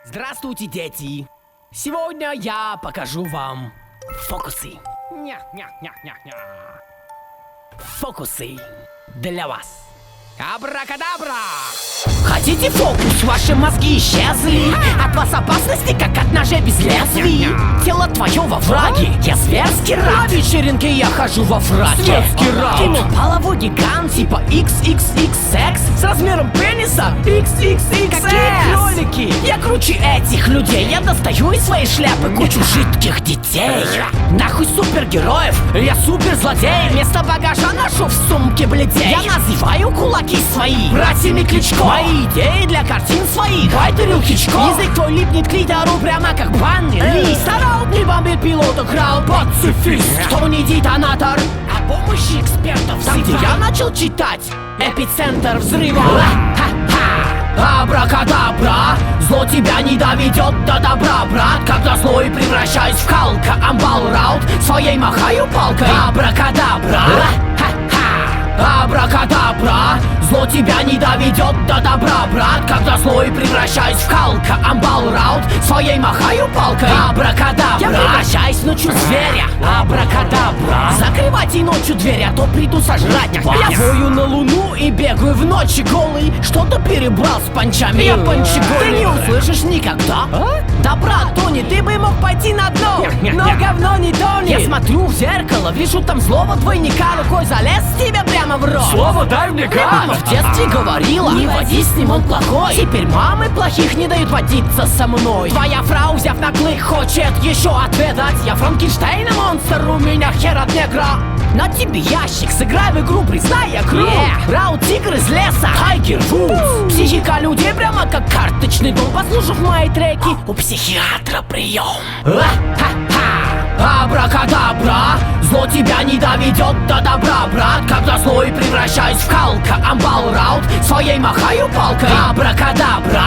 Здравствуйте, дети! Сегодня я покажу вам фокусы. Ня-ня-ня-ня-ня. Фокусы для вас. Абракадабра! Хотите фокус? Ваши мозги исчезли. От вас опасности, как от ножей без лезвий. Тело твое во враге, я зверски рад. На вечеринке я хожу во фраке. Светский рад. Ты мой половой гигант типа XXXX с размером пениса XXXS. Какие кролики? Я круче этих людей. Я достаю из своей шляпы кучу жидких детей. Нахуй супергероев, я суперзлодей. Вместо багажа ношу в сумке бледей. Я называю кулаки свои братьями Кличко. Мои идеи для картин своих Вайтерил Хичко. Язык твой липнет к литеру прямо как банный лист. Стараут не бомбит пилота, крал пацифист. Кто не детонатор, а помощи экспертов. Там, где я начал читать, эпицентр взрыва. Абракадабра, зло тебя не доведет до добра, брат. Когда зло и превращаюсь в Халка, амбал раут, своей махаю палкой. Абракадабра, абракадабра, зло тебя не доведет до добра, брат. Когда зло и превращаюсь в Халка, амбал раут, своей махаю палкой. Абракадабра, я превращаюсь ночью в зверя. Абракадабра, закрывайте ночью дверь, а то приду сожрать вас. Я вою на луну и бегаю в ночи голый. Что-то перебрал с панчами, я панчеголый. Ты не услышишь никогда. Да, брат, Тони, ты бы мог пойти на дно, но говно не тонет. Я смотрю в зеркало, вижу там злого двойника. Рукой залез тебе прямо в рот. Слово дай мне гад. Мама в детстве говорила, не водись с ним, он плохой. Теперь мамы плохих не дают водиться со мной. Твоя фрау, взяв на клык, хочет еще отведать. Я Франкенштейн и монстр, у меня хер от негра. На тебе ящик, сыграй в игру, признай, я крут. Раут тигр из леса, Тайгер Вудс. Психика людей прямо как карточный дом. Послушав мои треки, у психиатра прием. Абракадабра, зло тебя не доведет до добра, брат. Когда зло и превращаюсь в Халка, амбал раут, своей махаю палкой. Абракадабра,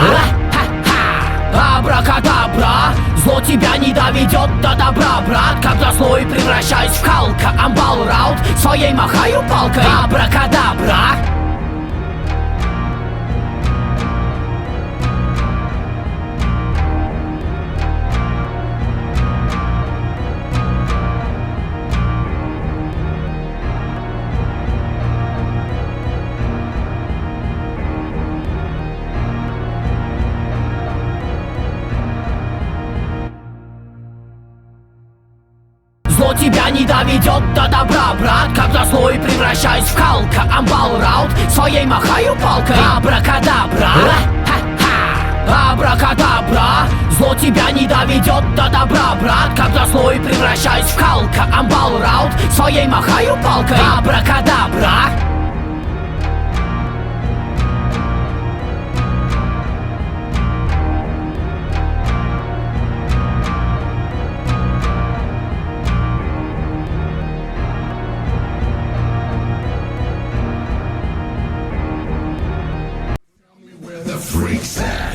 абракадабра, зло тебя не доведет до добра, брат. Когда зло и превращаюсь в Халка, амбал раут, своей махаю палкой. Абракадабра. Зло тебя не доведет до добра, брат. Когда зло и превращаюсь в Халка, амбал раут, своей махаю палкой. Абракадабра, абракадабра, зло тебя не доведет до добра, брат. Когда зло и превращаюсь в Халка, амбал раут, своей махаю палкой. Абракадабра. Freaks at